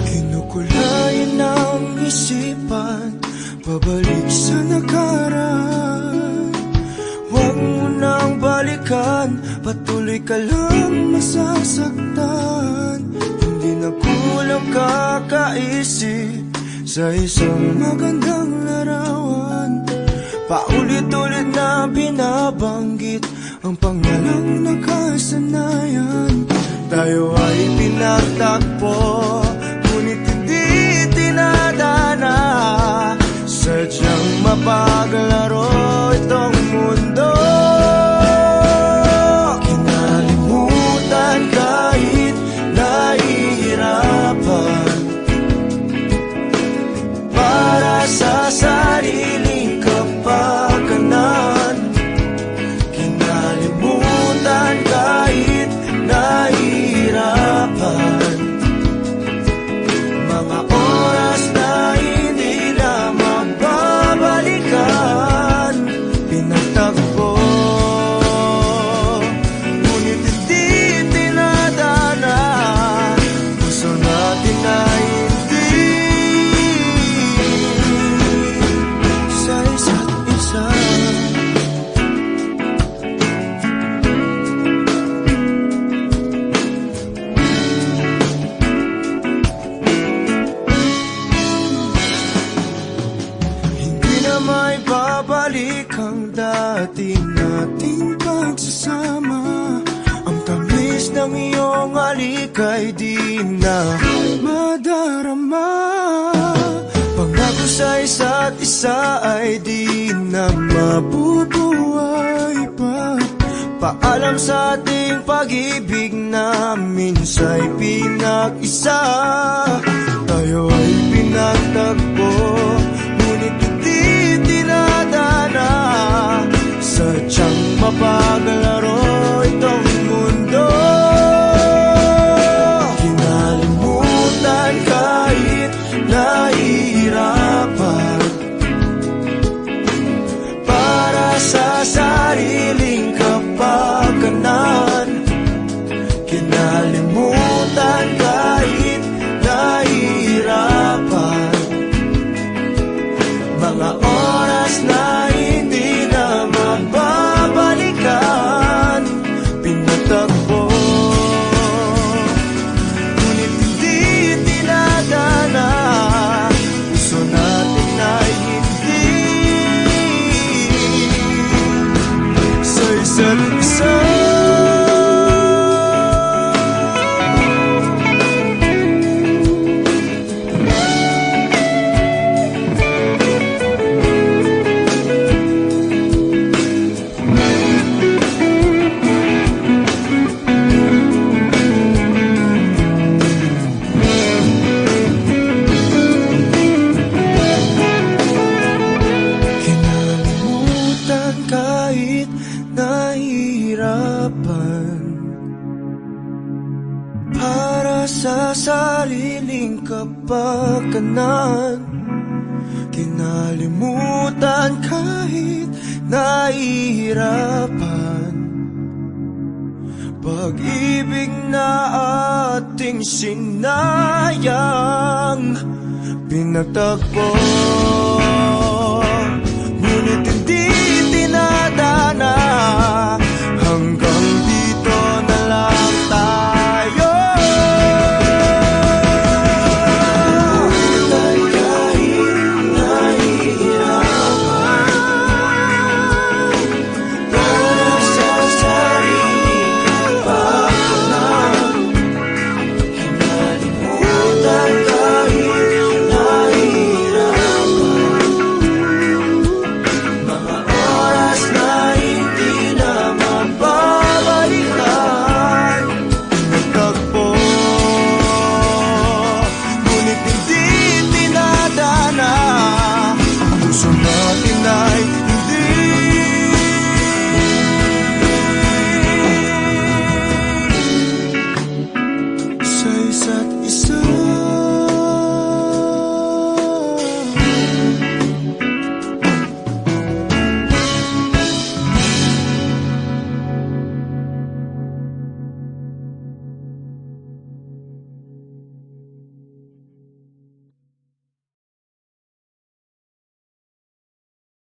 Kinukulayan ang isipan, pabalik sa nakaraan. Huwag mo nang balikan, patuloy ka lang masasaktan. Hindi na kulang kakaisip sa isang magandang larawan. Paulit-ulit na binabanggit ang pangalang nakasanayan. Tayo ay pinagtagpo, ngunit hindi tinadana. Sadyang mapaglaro itong mundo. Kinalimutan kahit nahihirapan, para sa sariling kapakanan. Kinalimutan kahit nahihirapan, mga oras na hindi na mababalikan. Pinagtagpo, ngunit hindi tinadana. Puso natin ay hindi sa isa't isa. May babalik ang dati nating pagsasama. Ang tamis ng iyong halik ay di na madarama. Pangako sa isa't isa ay di na mabubuhay pa. Paalam sa ating pag-ibig na minsa'y pinag-isa. Tayo ay pinagtagpo, ngunit hindi tinadana. Sadyang mapaglaro itong mundo. Kinalimutan kahit nahihirapan, para sa sariling kapakanan. Kinalimutan kahit nahihirapan, mga oras na hindi na mababalikan. Pinatagpo, ngunit hindi tinadana. Puso natin ay hindi sa isa't isa. Kahit nahihirapan, para sa sariling kapakanan. Kinalimutan kahit nahihirapan, pag-ibig na ating sinayang. Pinagtagpo,